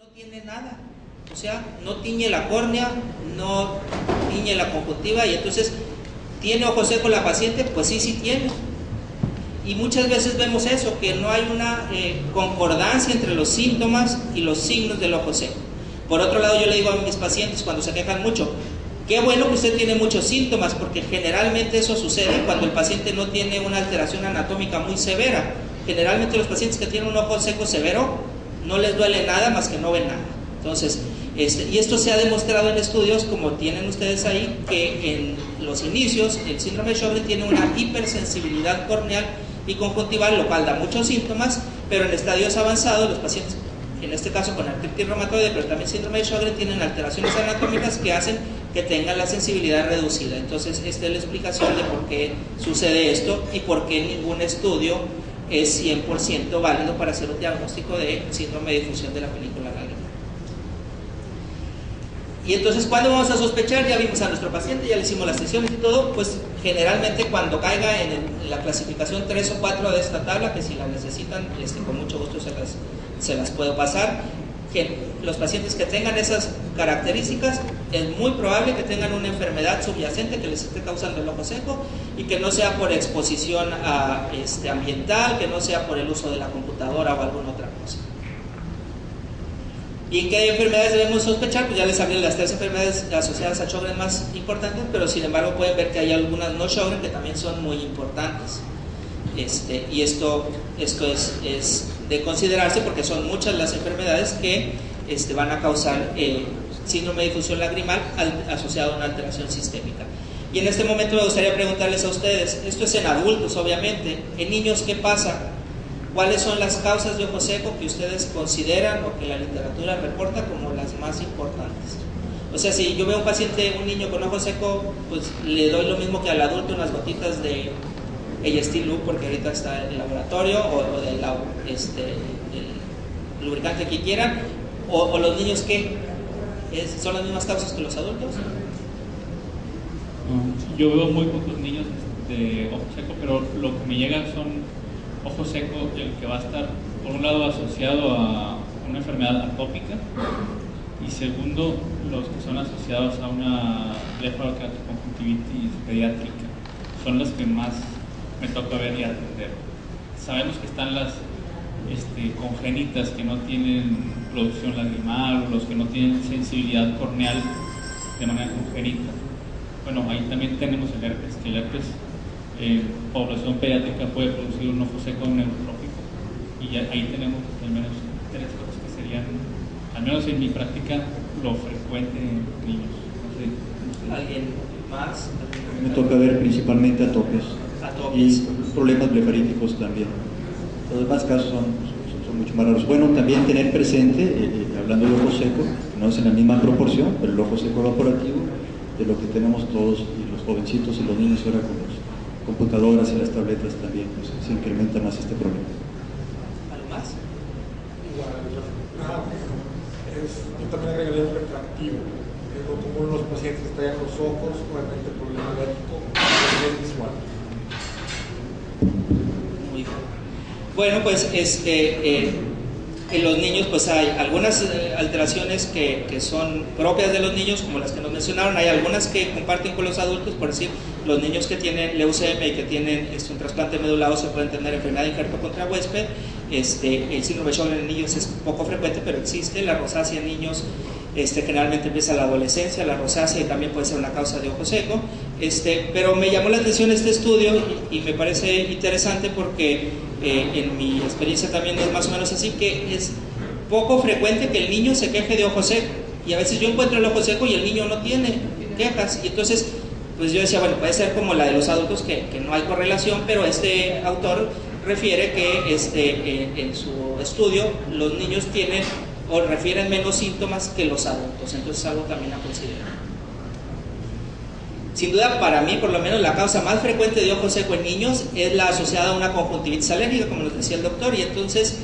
No tiene nada, o sea, no tiñe la córnea, no tiñe la conjuntiva, y entonces, ¿tiene ojo seco la paciente? Pues sí, sí tiene. Y muchas veces vemos eso, que no hay una concordancia entre los síntomas y los signos del ojo seco. Por otro lado, yo le digo a mis pacientes cuando se quejan mucho, qué bueno que usted tiene muchos síntomas, porque generalmente eso sucede cuando el paciente no tiene una alteración anatómica muy severa. Generalmente los pacientes que tienen un ojo seco severo no les duele nada más que no ven nada. Entonces, y esto se ha demostrado en estudios, como tienen ustedes ahí, que en los inicios el síndrome de Sjögren tiene una hipersensibilidad corneal y conjuntival, lo cual da muchos síntomas, pero en estadios avanzados los pacientes, en este caso con artritis reumatoide, pero también síndrome de Sjögren, tienen alteraciones anatómicas que hacen que tengan la sensibilidad reducida. Entonces, esta es la explicación de por qué sucede esto y por qué ningún estudio es 100% válido para hacer un diagnóstico de síndrome de difusión de la película lagrimal. Y entonces, ¿cuándo vamos a sospechar? Ya vimos a nuestro paciente, ya le hicimos las sesiones y todo, pues generalmente cuando caiga en la clasificación 3 o 4 de esta tabla, que si la necesitan, con mucho gusto se las puedo pasar, que los pacientes que tengan esas características, es muy probable que tengan una enfermedad subyacente que les esté causando el ojo seco y que no sea por exposición ambiental, que no sea por el uso de la computadora o alguna otra cosa. ¿Y en qué enfermedades debemos sospechar? Pues ya les hablé de las 3 enfermedades asociadas a Sjögren más importantes, pero sin embargo pueden ver que hay algunas no Sjögren que también son muy importantes. Y esto es de considerarse porque son muchas las enfermedades que van a causar síndrome de difusión lagrimal asociado a una alteración sistémica. Y en este momento me gustaría preguntarles a ustedes, esto es en adultos obviamente, en niños ¿qué pasa? ¿Cuáles son las causas de ojo seco que ustedes consideran o que la literatura reporta como las más importantes? O sea, si yo veo un paciente, un niño con ojo seco, pues le doy lo mismo que al adulto, unas gotitas de Eyestil, porque ahorita está en el laboratorio, o del el lubricante que quieran, o los niños ¿qué? ¿Son las mismas causas que los adultos? Yo veo muy pocos niños de ojo seco, pero lo que me llega son ojo seco, el que va a estar por un lado asociado a una enfermedad atópica y segundo los que son asociados a una blefaroconjuntivitis pediátrica. Son los que más me toca ver y atender. Sabemos que están las congénitas que no tienen producción lagrimal o los que no tienen sensibilidad corneal de manera congénita. Bueno, ahí también tenemos el herpes, que el herpes población pediátrica puede producir un ojo seco neurotrópico, y ahí tenemos al menos 3 cosas que serían, al menos en mi práctica, lo frecuente en niños. No sé. ¿Alguien más? Me toca ver principalmente atopias y problemas blefaríticos también. Los demás casos son mucho más raros. Bueno, también tener presente, hablando de ojo seco, no es en la misma proporción, pero el ojo seco evaporativo, de lo que tenemos todos, y los jovencitos y los niños ahora con las computadoras y las tabletas también, pues, se incrementa más este problema. ¿Algo más? Igual, yo también agregaría el refractivo. Es lo común en los pacientes que traen los ojos, obviamente el problema médico es visual. Muy bien. Bueno, pues en los niños pues hay algunas alteraciones que son propias de los niños, como las que nos mencionaron. Hay algunas que comparten con los adultos, por decir, los niños que tienen leucemia y que tienen un trasplante medulado se pueden tener enfermedad de injerto contra huésped. El síndrome de Sjögren en niños es poco frecuente, pero existe. La rosácea en niños generalmente empieza a la adolescencia, la rosácea, y también puede ser una causa de ojo seco. Pero me llamó la atención este estudio y me parece interesante porque en mi experiencia también es más o menos así, que es poco frecuente que el niño se queje de ojo seco, y a veces yo encuentro el ojo seco y el niño no tiene quejas, y entonces pues yo decía, bueno, puede ser como la de los adultos, que no hay correlación, pero este autor refiere que en su estudio los niños tienen o refieren menos síntomas que los adultos, entonces es algo también a considerar. Sin duda, para mí, por lo menos, la causa más frecuente de ojo seco en niños es la asociada a una conjuntivitis alérgica, como nos decía el doctor, y entonces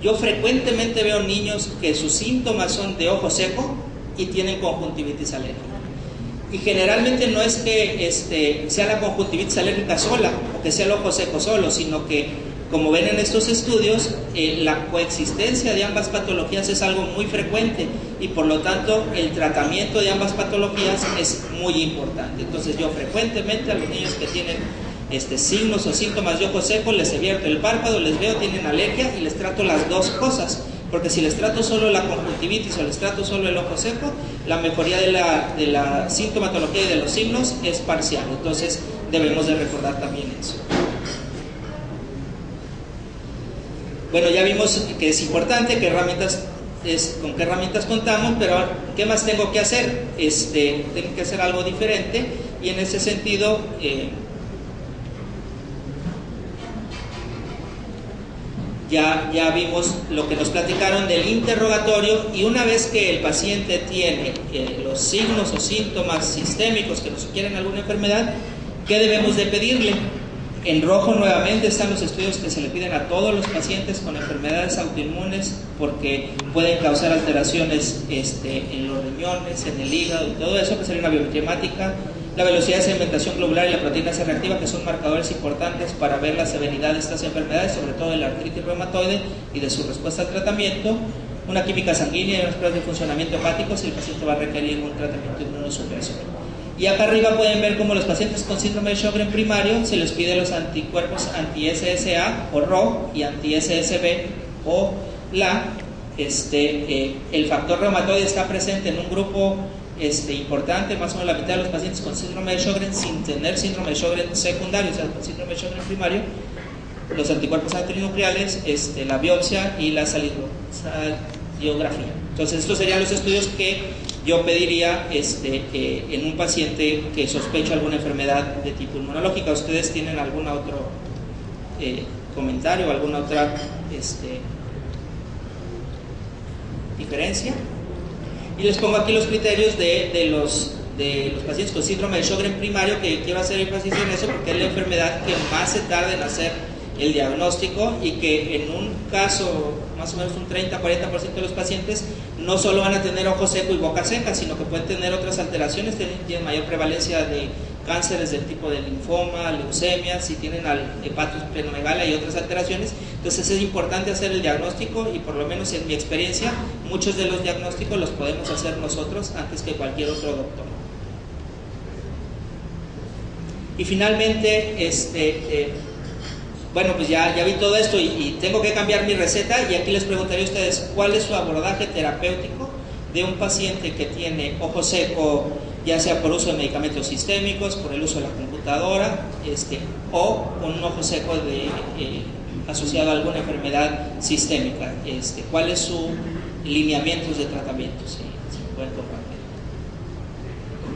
yo frecuentemente veo niños que sus síntomas son de ojo seco y tienen conjuntivitis alérgica. Y generalmente no es que sea la conjuntivitis alérgica sola o que sea el ojo seco solo, sino que como ven en estos estudios, la coexistencia de ambas patologías es algo muy frecuente y por lo tanto el tratamiento de ambas patologías es muy importante. Entonces yo frecuentemente a los niños que tienen signos o síntomas de ojo seco les abierto el párpado, les veo, tienen alergia y les trato las dos cosas, porque si les trato solo la conjuntivitis o les trato solo el ojo seco, la mejoría de la sintomatología y de los signos es parcial. Entonces debemos de recordar también eso. Bueno, ya vimos que es importante, con qué herramientas contamos, pero ¿qué más tengo que hacer? Tengo que hacer algo diferente y en ese sentido ya vimos lo que nos platicaron del interrogatorio, y una vez que el paciente tiene los signos o síntomas sistémicos que nos sugieren alguna enfermedad, ¿qué debemos de pedirle? En rojo nuevamente están los estudios que se le piden a todos los pacientes con enfermedades autoinmunes porque pueden causar alteraciones en los riñones, en el hígado y todo eso, que sería una biometría hemática, la velocidad de sedimentación globular y la proteína C reactiva, que son marcadores importantes para ver la severidad de estas enfermedades, sobre todo de la artritis reumatoide y de su respuesta al tratamiento, una química sanguínea y unas pruebas de funcionamiento hepático si el paciente va a requerir un tratamiento inmunosupresor. Y acá arriba pueden ver cómo los pacientes con síndrome de Sjögren primario se les pide los anticuerpos anti-SSA o RO y anti-SSB o LA. El factor reumatoide está presente en un grupo importante, más o menos la mitad de los pacientes con síndrome de Sjögren sin tener síndrome de Sjögren secundario, o sea, con síndrome de Sjögren primario, los anticuerpos antinucleares, la biopsia y la salidiografía. Entonces estos serían los estudios que yo pediría en un paciente que sospecha alguna enfermedad de tipo inmunológica. ¿Ustedes tienen algún otro comentario o alguna otra diferencia? Y les pongo aquí los criterios de los pacientes con síndrome de Sjögren primario, que quiero hacer énfasis en eso porque es la enfermedad que más se tarda en hacer el diagnóstico y que en un caso, más o menos un 30-40% de los pacientes no solo van a tener ojo seco y boca seca, sino que pueden tener otras alteraciones, tienen mayor prevalencia de cánceres del tipo de linfoma, leucemias, si tienen hepatosplenomegalia y otras alteraciones. Entonces es importante hacer el diagnóstico y por lo menos en mi experiencia muchos de los diagnósticos los podemos hacer nosotros antes que cualquier otro doctor. Y finalmente, bueno, pues ya vi todo esto y tengo que cambiar mi receta, y aquí les preguntaría a ustedes cuál es su abordaje terapéutico de un paciente que tiene ojo seco, ya sea por uso de medicamentos sistémicos, por el uso de la computadora, o con un ojo seco asociado a alguna enfermedad sistémica. ¿Cuáles son sus lineamientos de tratamiento? Si pueden compartir.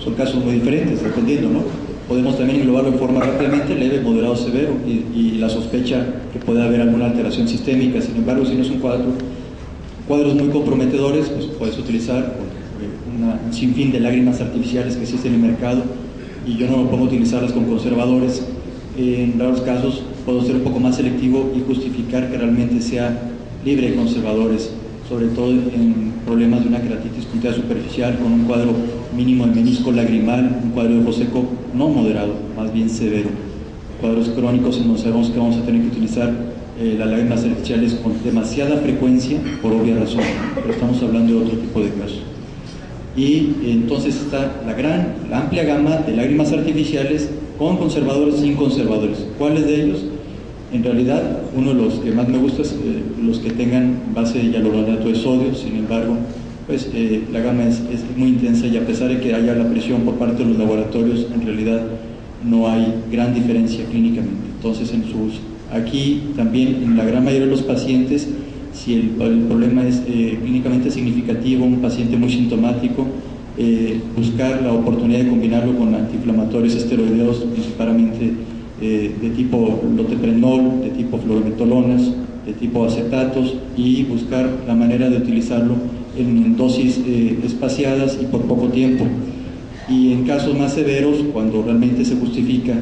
Son casos muy diferentes, dependiendo, ¿no? Podemos también englobarlo en forma rápidamente, leve, moderado, severo, y la sospecha que puede haber alguna alteración sistémica. Sin embargo, si no son cuadros muy comprometedores, pues puedes utilizar un sinfín de lágrimas artificiales que existen en el mercado, y yo no puedo utilizarlas con conservadores. En raros casos puedo ser un poco más selectivo y justificar que realmente sea libre de conservadores, sobre todo en problemas de una keratitis puntera superficial con un cuadro mínimo de menisco lagrimal, un cuadro de ojo seco no moderado, más bien severo. Cuadros crónicos en donde sabemos que vamos a tener que utilizar las lágrimas artificiales con demasiada frecuencia por obvia razón, pero estamos hablando de otro tipo de casos. Y entonces está la amplia gama de lágrimas artificiales con conservadores, sin conservadores. ¿Cuáles de ellos? En realidad, uno de los que más me gusta es los que tengan base de hialuronato de sodio. Sin embargo, pues la gama es muy intensa, y a pesar de que haya la presión por parte de los laboratorios, en realidad no hay gran diferencia clínicamente. Entonces, aquí también en la gran mayoría de los pacientes, si el problema es clínicamente significativo, un paciente muy sintomático, buscar la oportunidad de combinarlo con antiinflamatorios esteroideos, principalmente de tipo loteprenol, de tipo fluorometolonas, de tipo acetatos, y buscar la manera de utilizarlo en dosis espaciadas y por poco tiempo. Y en casos más severos, cuando realmente se justifica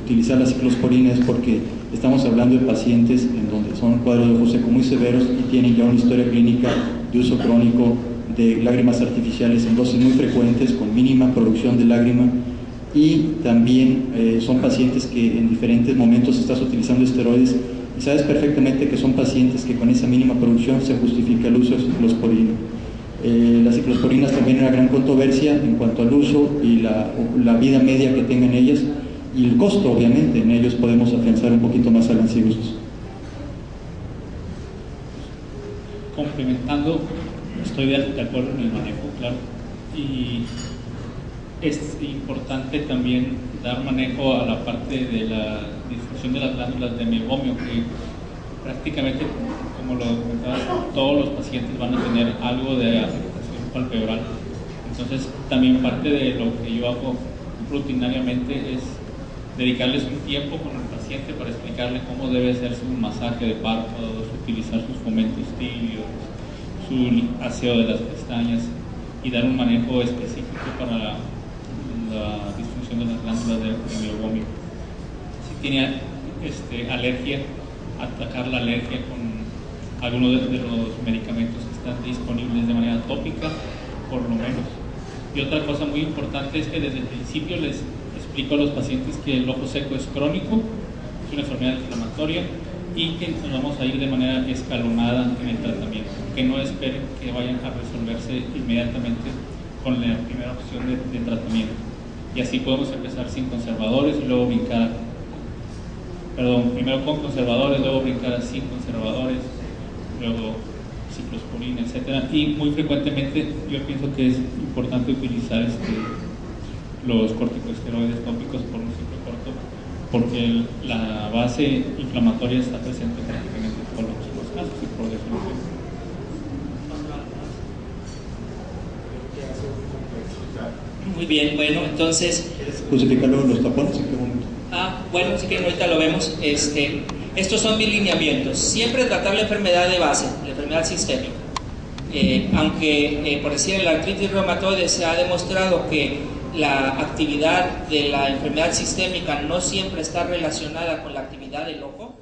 utilizar la ciclosporina, es porque estamos hablando de pacientes en donde son cuadros de ojo seco muy severos y tienen ya una historia clínica de uso crónico de lágrimas artificiales en dosis muy frecuentes, con mínima producción de lágrima. Y también son pacientes que en diferentes momentos estás utilizando esteroides Y sabes perfectamente que son pacientes que con esa mínima producción se justifica el uso de ciclosporina. Las ciclosporinas también una gran controversia en cuanto al uso y la vida media que tengan ellas y el costo, obviamente. En ellos podemos afianzar un poquito más a Lancy Bustos. Complementando, estoy de acuerdo en el manejo, claro, y es importante también dar manejo a la parte de la disfunción de las glándulas de meiobomio, que prácticamente, como lo comentabas, todos los pacientes van a tener algo de afectación palpebral. Entonces, también parte de lo que yo hago rutinariamente es dedicarles un tiempo con el paciente para explicarle cómo debe hacerse un masaje de párpados, utilizar sus fomentos tibios, su aseo de las pestañas y dar un manejo específico para la disfunción de las glándulas de meiobomio. Si tiene alergia, atacar la alergia con algunos de los medicamentos que están disponibles de manera tópica, por lo menos. Y otra cosa muy importante es que desde el principio les explico a los pacientes que el ojo seco es crónico, es una enfermedad inflamatoria y que nos vamos a ir de manera escalonada en el tratamiento, que no esperen que vayan a resolverse inmediatamente con la primera opción de tratamiento. Y así podemos empezar sin conservadores y luego brincar, primero con conservadores, luego brincar sin conservadores, luego ciclosporina, etc. Y muy frecuentemente yo pienso que es importante utilizar los corticosteroides tópicos por un ciclo corto, porque la base inflamatoria está presente prácticamente en todos los casos y por definición. Muy bien, bueno, entonces... ¿Quieres justificar los tapones? ¿En qué momento? Bueno, si quieren ahorita lo vemos. Estos son mis lineamientos. Siempre tratar la enfermedad de base, la enfermedad sistémica. Aunque, por decir, en la artritis reumatoide se ha demostrado que la actividad de la enfermedad sistémica no siempre está relacionada con la actividad del ojo,